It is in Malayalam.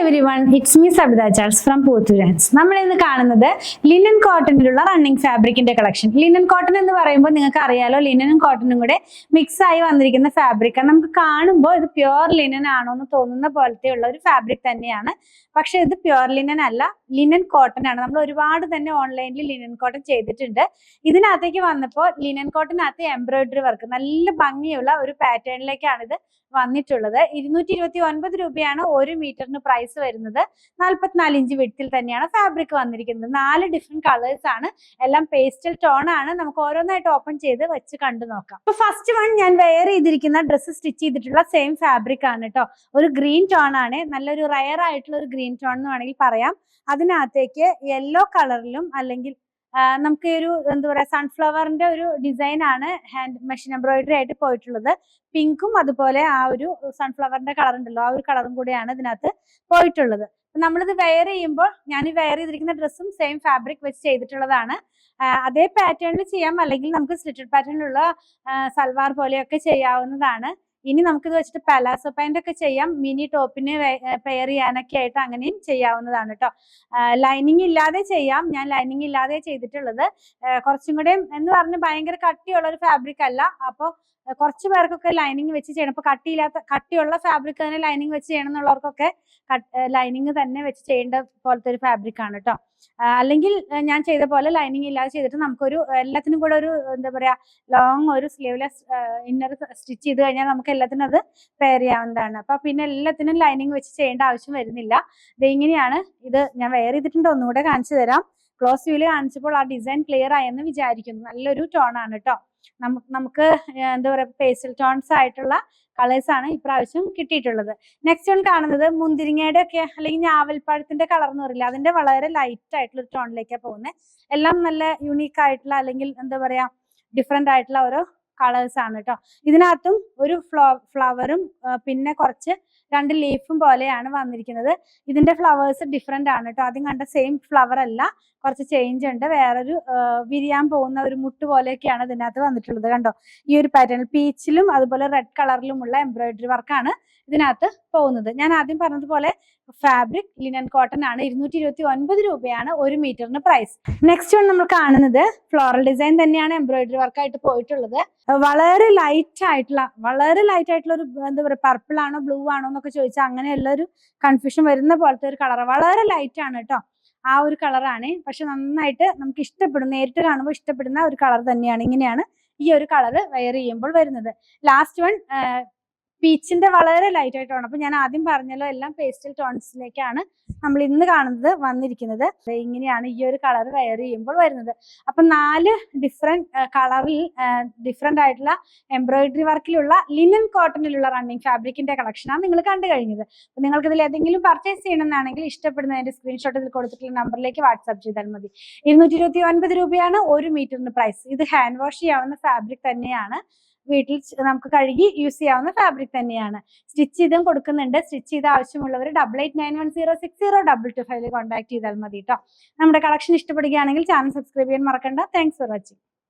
everyone, it's me Sabitha Charles from Portuguese. നമ്മൾ ഇന്ന് കാണുന്നത് ലിനൻ കോട്ടണിലുള്ള റണ്ണിങ് ഫാബ്രിക്കിന്റെ കളക്ഷൻ. ലിനൻ കോട്ടൺ എന്ന് പറയുമ്പോൾ നിങ്ങൾക്ക് അറിയാലോ, ലിനനും കോട്ടണും കൂടെ മിക്സ് ആയി വന്നിരിക്കുന്ന ഫാബ്രിക്. നമുക്ക് കാണുമ്പോൾ ഇത് പ്യുവർ ലിനൻ ആണോ എന്ന് തോന്നുന്ന പോലത്തെ ഉള്ള ഒരു ഫാബ്രിക് തന്നെയാണ്. പക്ഷെ ഇത് പ്യുവർ ലിനൻ അല്ല, ലിനൻ കോട്ടൺ ആണ്. നമ്മൾ ഒരുപാട് തന്നെ ഓൺലൈനിൽ ലിനൻ കോട്ടൺ ചെയ്തിട്ടുണ്ട്. ഇതിനകത്തേക്ക് വന്നപ്പോൾ ലിനൻ കോട്ടനകത്ത് എംബ്രോയിഡറി വർക്ക് നല്ല ഭംഗിയുള്ള ഒരു പാറ്റേണിലേക്കാണ് ഇത് വന്നിട്ടുള്ളത്. 229 രൂപയാണ് 1 മീറ്ററിന് പ്രൈസ് വരുന്നത്. 44 ഇഞ്ച് വിഡ്ത്തിൽ തന്നെയാണ് ഫാബ്രിക് വന്നിരിക്കുന്നത്. 4 ഡിഫറെന്റ് കളേഴ്സ് ആണ്, എല്ലാം പേസ്റ്റൽ ടോൺ ആണ്. നമുക്ക് ഓരോന്നായിട്ട് ഓപ്പൺ ചെയ്ത് വെച്ച് കണ്ടു നോക്കാം. അപ്പൊ ഫസ്റ്റ് വൺ ഞാൻ വെയർ ചെയ്തിരിക്കുന്ന ഡ്രസ്സ് സ്റ്റിച്ച് ചെയ്തിട്ടുള്ള സെയിം ഫാബ്രിക് ആണ് കേട്ടോ. ഒരു ഗ്രീൻ ടോൺ ആണ്, നല്ലൊരു റയർ ആയിട്ടുള്ള ഒരു ഗ്രീൻ ടോൺ എന്ന് വേണമെങ്കിൽ പറയാം. അതിനകത്തേക്ക് യെല്ലോ കളറിലും അല്ലെങ്കിൽ നമുക്ക് ഒരു എന്താ പറയാ സൺഫ്ലവറിന്റെ ഒരു ഡിസൈൻ ആണ് ഹാൻഡ് മെഷീൻ എംബ്രോയിഡറി ആയിട്ട് പോയിട്ടുള്ളത്. പിങ്കും അതുപോലെ ആ ഒരു സൺഫ്ലവറിന്റെ കളർ ഉണ്ടല്ലോ, ആ ഒരു കളറും കൂടിയാണ് ഇതിനകത്ത് പോയിട്ടുള്ളത്. നമ്മളിത് വെയർ ചെയ്യുമ്പോൾ ഞാൻ ഈ വെയർ ചെയ്തിരിക്കുന്ന ഡ്രസ്സും സെയിം ഫാബ്രിക് വെച്ച് ചെയ്തിട്ടുള്ളതാണ്. അതേ പാറ്റേണിൽ ചെയ്യാം, അല്ലെങ്കിൽ നമുക്ക് സ്ലിറ്റഡ് പാറ്റേണിലുള്ള സൽവാർ പോലെയൊക്കെ ചെയ്യാവുന്നതാണ്. ഇനി നമുക്കിത് വെച്ചിട്ട് പലാസോ പാന്റ് ഒക്കെ ചെയ്യാം, മിനി ടോപ്പിന് പെയർ ചെയ്യാനൊക്കെ ആയിട്ട് അങ്ങനെയും ചെയ്യാവുന്നതാണ് കേട്ടോ. ലൈനിങ് ഇല്ലാതെ ചെയ്യാം, ഞാൻ ലൈനിങ് ഇല്ലാതെ ചെയ്തിട്ടുള്ളത്. കുറച്ചും കൂടെ എന്ന് പറഞ്ഞ് ഭയങ്കര കട്ടിയുള്ള ഒരു ഫാബ്രിക് അല്ല. അപ്പോൾ കുറച്ച് പേർക്കൊക്കെ ലൈനിങ് വെച്ച് ചെയ്യണം. ഇപ്പൊ കട്ടിയുള്ള ഫാബ്രിക് തന്നെ ലൈനിങ് വെച്ച് ചെയ്യണം എന്നുള്ളവർക്കൊക്കെ ലൈനിങ് തന്നെ വെച്ച് ചെയ്യേണ്ട പോലത്തെ ഒരു ഫാബ്രിക് ആണ് കേട്ടോ. അല്ലെങ്കിൽ ഞാൻ ചെയ്ത പോലെ ലൈനിങ് ഇല്ലാതെ ചെയ്തിട്ട് നമുക്കൊരു എല്ലാത്തിനും കൂടെ ഒരു എന്താ പറയാ ലോങ് ഒരു സ്ലീവ്ലെസ് ഇന്നർ സ്റ്റിച്ച് ചെയ്ത് കഴിഞ്ഞാൽ നമുക്ക് എല്ലാത്തിനും അത് പെയർ ചെയ്യാവുന്നതാണ്. അപ്പൊ പിന്നെ എല്ലാത്തിനും ലൈനിങ് വെച്ച് ചെയ്യേണ്ട ആവശ്യം വരുന്നില്ല. ഇത് ഇങ്ങനെയാണ്. ഇത് ഞാൻ വെയർ ചെയ്തിട്ടുണ്ട്, ഒന്നുകൂടെ കാണിച്ചു തരാം. ക്ലോസ് വ്യൂല് കാണിച്ചപ്പോൾ ആ ഡിസൈൻ ക്ലിയർ ആയെന്ന് വിചാരിക്കുന്നു. നല്ലൊരു ടോൺ ആണ് കേട്ടോ. നമുക്ക് എന്താ പറയാ പേസ്റ്റൽ ടോൺസ് ആയിട്ടുള്ള കളേഴ്സ് ആണ് ഇപ്രാവശ്യം കിട്ടിയിട്ടുള്ളത്. നെക്സ്റ്റ് വൺ കാണുന്നത് മുന്തിരിങ്ങയുടെ ഒക്കെ അല്ലെങ്കിൽ ഞാവൽപ്പഴത്തിന്റെ കളർ എന്ന് പറയില്ല, അതിന്റെ വളരെ ലൈറ്റ് ആയിട്ടുള്ള ഒരു ടോണിലേക്കാണ് പോകുന്നത്. എല്ലാം നല്ല യുണീക്ക് ആയിട്ടുള്ള അല്ലെങ്കിൽ എന്താ പറയാ ഡിഫറെന്റ് ആയിട്ടുള്ള ഓരോ കളേഴ്സ് ആണ് കേട്ടോ. ഇതിനകത്തും ഒരു ഫ്ലവറും പിന്നെ കുറച്ച് 2 ലീഫും പോലെയാണ് വന്നിരിക്കുന്നത്. ഇതിന്റെ ഫ്ലവേഴ്സ് ഡിഫറെന്റ് ആണ് കേട്ടോ. ആദ്യം കണ്ട സെയിം ഫ്ലവർ അല്ല, കുറച്ച് ചേഞ്ച് ഉണ്ട്. വേറൊരു വിരിയാൻ പോകുന്ന ഒരു മുട്ട് പോലെയൊക്കെയാണ് ഇതിനകത്ത് വന്നിട്ടുള്ളത്. കണ്ടോ, ഈ ഒരു പാറ്റേൺ പീച്ചിലും അതുപോലെ റെഡ് കളറിലുമുള്ള എംബ്രോയിഡറി വർക്കാണ് ഇതിനകത്ത് പോകുന്നത്. ഞാൻ ആദ്യം പറഞ്ഞതുപോലെ ഫാബ്രിക് ലിനൻ കോട്ടൺ ആണ്. 229 രൂപയാണ് 1 മീറ്ററിന് പ്രൈസ്. നെക്സ്റ്റ് വൺ നമ്മൾ കാണുന്നത് ഫ്ലോറൽ ഡിസൈൻ തന്നെയാണ് എംബ്രോയിഡറി വർക്കായിട്ട് പോയിട്ടുള്ളത്. വളരെ ലൈറ്റ് ആയിട്ടുള്ള ഒരു എന്താ പറയുക പർപ്പിൾ ആണോ ബ്ലൂ ആണോ എന്നൊക്കെ ചോദിച്ചാൽ അങ്ങനെയുള്ള ഒരു കൺഫ്യൂഷൻ വരുന്ന പോലത്തെ ഒരു കളർ. വളരെ ലൈറ്റ് ആണ് കേട്ടോ, ആ ഒരു കളറാണ്. പക്ഷെ നന്നായിട്ട് നമുക്ക് ഇഷ്ടപ്പെടും, നേരിട്ട് കാണുമ്പോൾ ഇഷ്ടപ്പെടുന്ന ഒരു കളർ തന്നെയാണ്. ഇങ്ങനെയാണ് ഈ ഒരു കളർ വെയർ ചെയ്യുമ്പോൾ വരുന്നത്. ലാസ്റ്റ് വൺ പീച്ചിന്റെ വളരെ ലൈറ്റ് ആയിട്ടാണ്. അപ്പൊ ഞാൻ ആദ്യം പറഞ്ഞല്ലോ, എല്ലാം പേസ്റ്റൽ ടോൺസിലേക്കാണ് നമ്മൾ ഇന്ന് കാണുന്നത് വന്നിരിക്കുന്നത്. ഇങ്ങനെയാണ് ഈ ഒരു കളർ വെയർ ചെയ്യുമ്പോൾ വരുന്നത്. അപ്പൊ 4 ഡിഫറെന്റ് കളറിൽ ഡിഫറെന്റ് ആയിട്ടുള്ള എംബ്രോയിഡറി വർക്കിലുള്ള ലിനൻ കോട്ടണിലുള്ള റണ്ണിങ് ഫാബ്രിക്കിന്റെ കളക്ഷനാണ് നിങ്ങൾ കണ്ടു കഴിഞ്ഞത്. അപ്പൊ നിങ്ങൾക്ക് ഇതിൽ ഏതെങ്കിലും പർച്ചേസ് ചെയ്യണമെന്നാണെങ്കിൽ ഇഷ്ടപ്പെടുന്നതിന്റെ സ്ക്രീൻഷോട്ട് ഇതിൽ കൊടുത്തിട്ടുള്ള നമ്പറിലേക്ക് വാട്സ്ആപ്പ് ചെയ്താൽ മതി. 229 രൂപയാണ് 1 മീറ്ററിന് പ്രൈസ്. ഇത് ഹാൻഡ് വാഷ് ചെയ്യാവുന്ന ഫാബ്രിക് തന്നെയാണ്, വീട്ടിൽ നമുക്ക് കഴുകി യൂസ് ചെയ്യാവുന്ന ഫാബ്രിക് തന്നെയാണ്. സ്റ്റിച്ച് ചെയ്തും കൊടുക്കുന്നുണ്ട്. സ്റ്റിച്ച് ചെയ്ത് ആവശ്യമുള്ളവർ 8891060225 കോൺടാക്ട് ചെയ്താൽ മതി കേട്ടോ. നമ്മുടെ കളക്ഷൻ ഇഷ്ടപ്പെടുകയാണെങ്കിൽ ചാനൽ സബ്സ്ക്രൈബ് ചെയ്യാൻ മറക്കണ്ട. Thanks for watching.